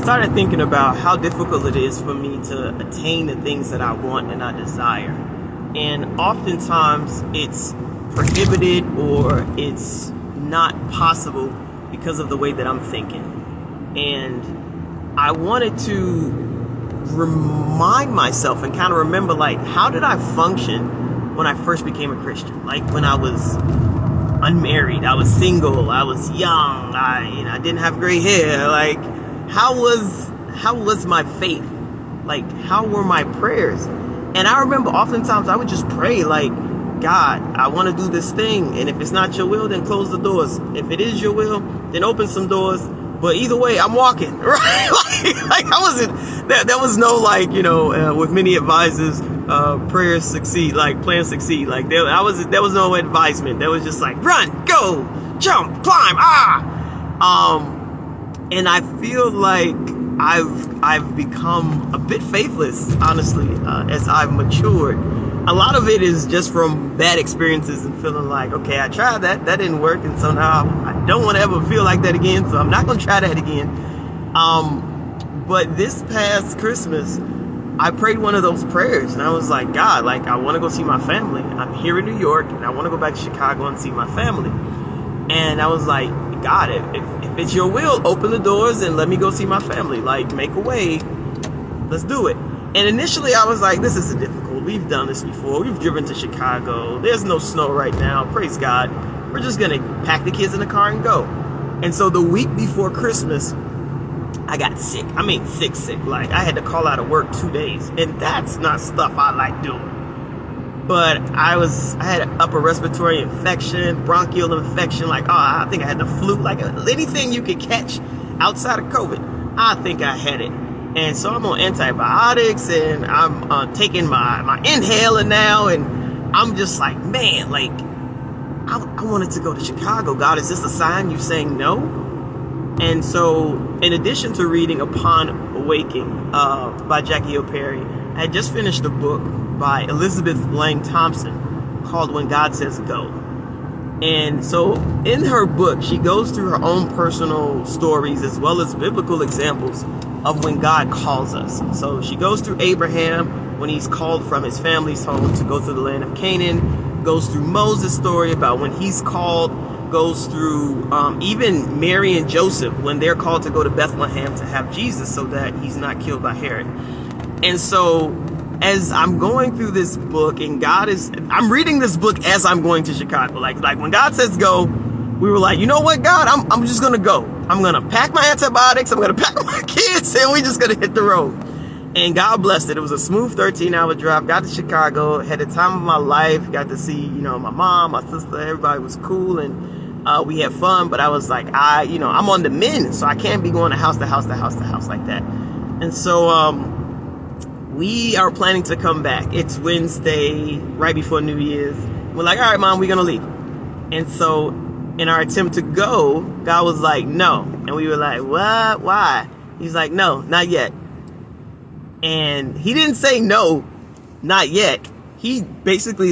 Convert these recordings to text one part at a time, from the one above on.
started thinking about how difficult it is for me to attain the things that I want and I desire. And oftentimes it's prohibited or it's not possible because of the way that I'm thinking. And I wanted to remind myself and kind of remember, like, how did I function when I first became a Christian? Like when I was unmarried, I was single, I was young, I didn't have gray hair. Like, how was my faith? Like, how were my prayers? And I remember oftentimes I would just pray like, God, I want to do this thing, and if it's not your will, then close the doors. If it is your will, then open some doors. But either way, I'm walking, right? like I wasn't, there was no, like, with many advisors, prayers succeed, like plans succeed. Like there was no advisement. There was just like, run, go, jump, climb, and I feel like I've become a bit faithless, honestly, as I've matured. A lot of it is just from bad experiences and feeling like, okay, I tried that didn't work, and so now I don't want to ever feel like that again, so I'm not going to try that again. But this past Christmas, I prayed one of those prayers, and I was like, God, like, I want to go see my family. I'm here in New York, and I want to go back to Chicago and see my family. And I was like, God, if it's your will, open the doors and let me go see my family. Like, make a way. Let's do it. And initially I was like, this isn't difficult. We've done this before. We've driven to Chicago. There's no snow right now. Praise God. We're just going to pack the kids in the car and go. And so the week before Christmas, I got sick. I mean, sick. Like, I had to call out of work 2 days. And that's not stuff I like doing. But I had an upper respiratory infection, bronchial infection. Like, I think I had the flu. Like, anything you could catch outside of COVID, I think I had it. And so I'm on antibiotics, and I'm taking my inhaler now, and I'm just like, man, like, I wanted to go to Chicago. God, is this a sign you saying no? And so, in addition to reading Upon Awaking by Jackie O. Perry, I had just finished a book by Elizabeth Lang Thompson called When God Says Go. And so in her book, she goes through her own personal stories as well as biblical examples of when God calls us. So she goes through Abraham when he's called from his family's home to go to the land of Canaan, goes through Moses' story about when he's called, goes through even Mary and Joseph when they're called to go to Bethlehem to have Jesus so that he's not killed by Herod. And so as I'm going through this book, and I'm reading this book as I'm going to Chicago. Like when God says go, we were like, you know what, God, I'm just going to go. I'm going to pack my antibiotics. I'm going to pack my kids, and we're just going to hit the road. And God blessed it. It was a smooth 13-hour drive. Got to Chicago, had the time of my life. Got to see, my mom, my sister, everybody was cool, and we had fun. But I was like, I'm on the mend, so I can't be going to house to house to house to house like that. And so, we are planning to come back. It's Wednesday, right before New Year's. We're like, all right, Mom, we're going to leave. And so in our attempt to go, God was like, no. And we were like, what? Why? He's like, no, not yet. And he didn't say no, not yet. He basically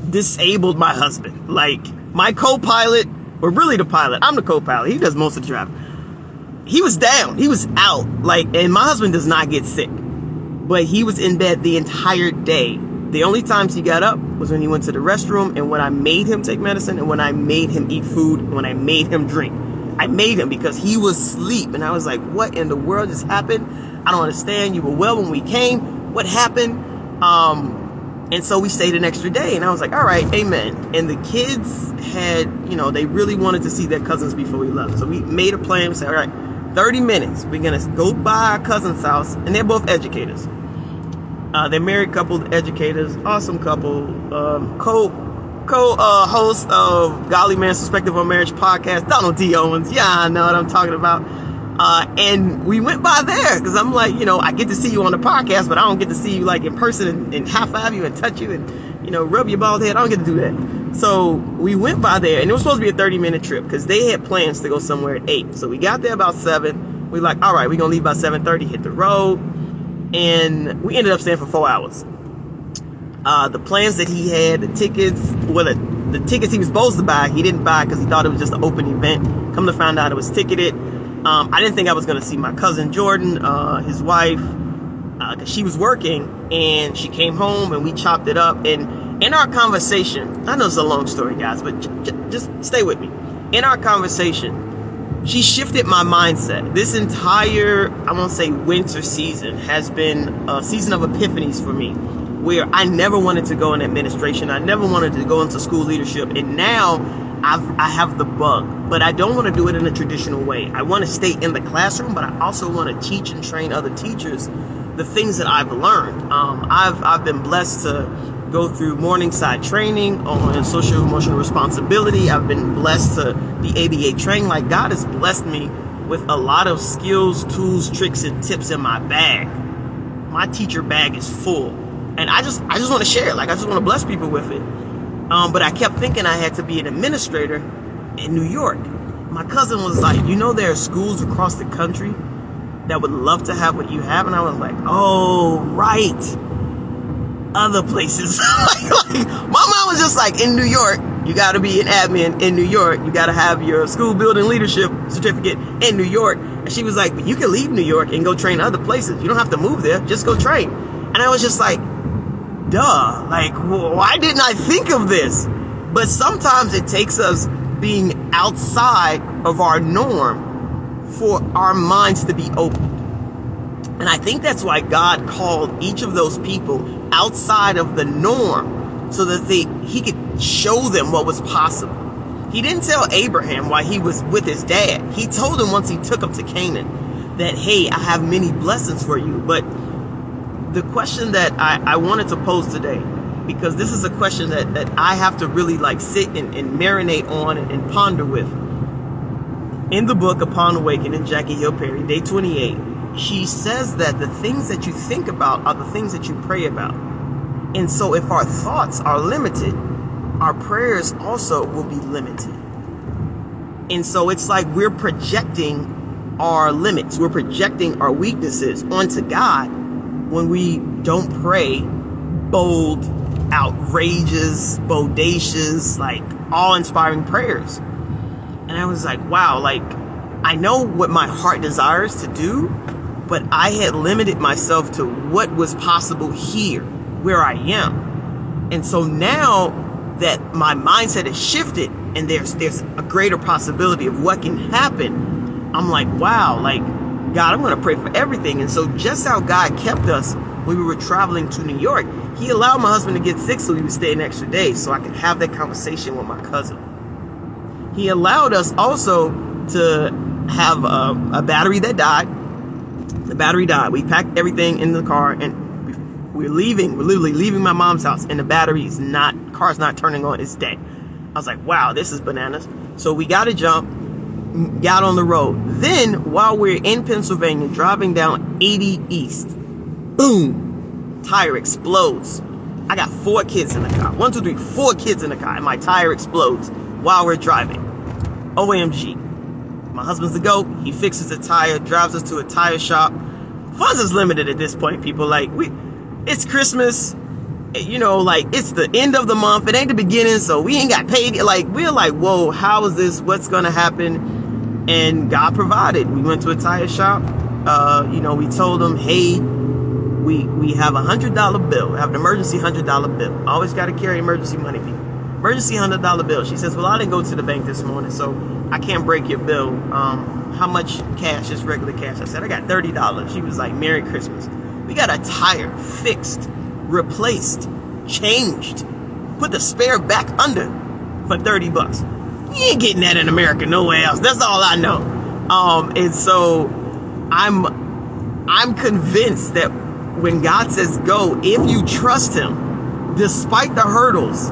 disabled my husband. Like, my co-pilot, or really the pilot, I'm the co-pilot. He does most of the driving. He was down. He was out. And my husband does not get sick. But he was in bed the entire day. The only times he got up was when he went to the restroom, and when I made him take medicine, and when I made him eat food, and when I made him drink. I made him because he was asleep. And I was like, what in the world just happened? I don't understand. You were well when we came. What happened? And so we stayed an extra day. And I was like, all right, amen. And the kids had, they really wanted to see their cousins before we left. So we made a plan. We said, all right, 30 minutes. We're going to go by our cousin's house. And they're both educators. They're married couple, educators, awesome couple, co-host of Godly Man's Perspective on Marriage podcast, Donald D. Owens. Yeah, I know what I'm talking about. And we went by there because I'm like, I get to see you on the podcast, but I don't get to see you in person and high five you and touch you and, rub your bald head. I don't get to do that. So we went by there, and it was supposed to be a 30-minute trip because they had plans to go somewhere at 8. So we got there about 7. We're like, all right, we're going to leave by 7:30, hit the road. And we ended up staying for 4 hours. The plans that he had, the tickets, the tickets he was supposed to buy, he didn't buy because he thought it was just an open event. Come to find out it was ticketed. I didn't think I was going to see my cousin Jordan, his wife, because she was working, and she came home and we chopped it up. And in our conversation, I know it's a long story, guys, but just stay with me. In our conversation, she shifted my mindset. This entire, I won't say winter season, has been a season of epiphanies for me, where I never wanted to go in administration. I never wanted to go into school leadership. And now I have the bug, but I don't want to do it in a traditional way. I want to stay in the classroom, but I also want to teach and train other teachers the things that I've learned. I've been blessed to go through Morningside training on social emotional responsibility. I've been blessed to be ABA trained. Like, God has blessed me with a lot of skills, tools, tricks, and tips in my bag. My teacher bag is full, and I just want to share it. Like, I just want to bless people with it. But I kept thinking I had to be an administrator in New York. My cousin was like, there are schools across the country that would love to have what you have. And I was like, oh, right. Other places. like, my mom was just like, in New York, you got to be an admin in New York. You got to have your school building leadership certificate in New York. And she was like, but you can leave New York and go train other places. You don't have to move there. Just go train. And I was just like, duh, like, why didn't I think of this? But sometimes it takes us being outside of our norm for our minds to be opened. And I think that's why God called each of those people outside of the norm, so that he could show them what was possible. He didn't tell Abraham why he was with his dad. He told him once he took him to Canaan that, hey, I have many blessings for you. But the question that I wanted to pose today, because this is a question that I have to really sit and marinate on and ponder with. In the book Upon Awakening, Jackie Hill Perry, day 28, she says that the things that you think about are the things that you pray about. And so if our thoughts are limited, our prayers also will be limited. And so it's like we're projecting our limits, we're projecting our weaknesses onto God when we don't pray bold, outrageous, bodacious, awe-inspiring prayers. And I was like, wow, I know what my heart desires to do, but I had limited myself to what was possible here, where I am. And so now that my mindset has shifted and there's a greater possibility of what can happen, I'm like, wow, God, I'm going to pray for everything. And so just how God kept us when we were traveling to New York, he allowed my husband to get sick so he would stay an extra day so I could have that conversation with my cousin. He allowed us also to have a battery that died. The battery died. We packed everything in the car and we're literally leaving my mom's house, and the car's not turning on, it's dead. I was like, wow, this is bananas. So we got to jump, got on the road. Then while we're in Pennsylvania, driving down 80 East, boom, tire explodes. I got 4 kids in the car. 1, 2, 3, 4 kids in the car, and my tire explodes while we're driving. OMG. My husband's the GOAT. He fixes the tire, drives us to a tire shop. Funds is limited at this point, people. It's Christmas. It's the end of the month. It ain't the beginning, so we ain't got paid. We're like, whoa, how is this? What's going to happen? And God provided. We went to a tire shop. We told them, hey, we have $100 bill. We have an emergency $100 bill. Always got to carry emergency money, people. Emergency $100 bill. She says, well, I didn't go to the bank this morning, so I can't break your bill. How much cash is regular cash? I said, I got $30. She was like, Merry Christmas. We got a tire fixed, replaced, changed, put the spare back under for $30. You ain't getting that in America nowhere else. That's all I know. And so I'm convinced that when God says go, if you trust him, despite the hurdles,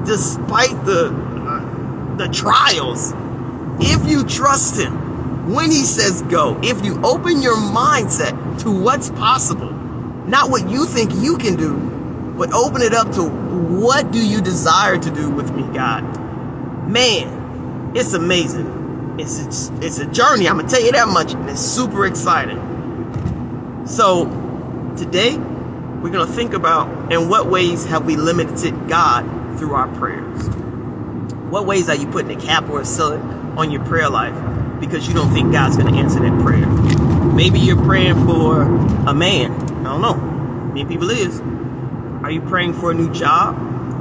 despite the trials, if you trust him, when he says go, if you open your mindset to what's possible, not what you think you can do, but open it up to what do you desire to do with me, God. Man, it's amazing. It's a journey, I'm going to tell you that much, and it's super exciting. So today, we're going to think about in what ways have we limited God through our prayers. What ways are you putting a cap or a ceiling on your prayer life? because you don't think God's going to answer that prayer. Maybe you're praying for a man. I don't know. Many people is. Are you praying for a new job?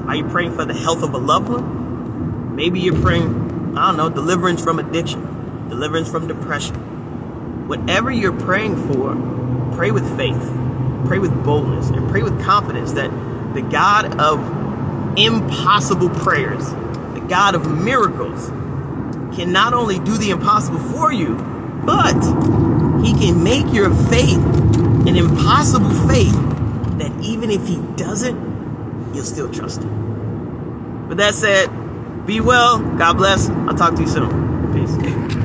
Are you praying for the health of a loved one? Maybe you're praying, I don't know, deliverance from addiction, deliverance from depression. Whatever you're praying for, pray with faith, pray with boldness, and pray with confidence that the God of impossible prayers, the God of miracles, can not only do the impossible for you, but he can make your faith an impossible faith that even if he doesn't, you'll still trust him. With that said, be well. God bless. I'll talk to you soon. Peace.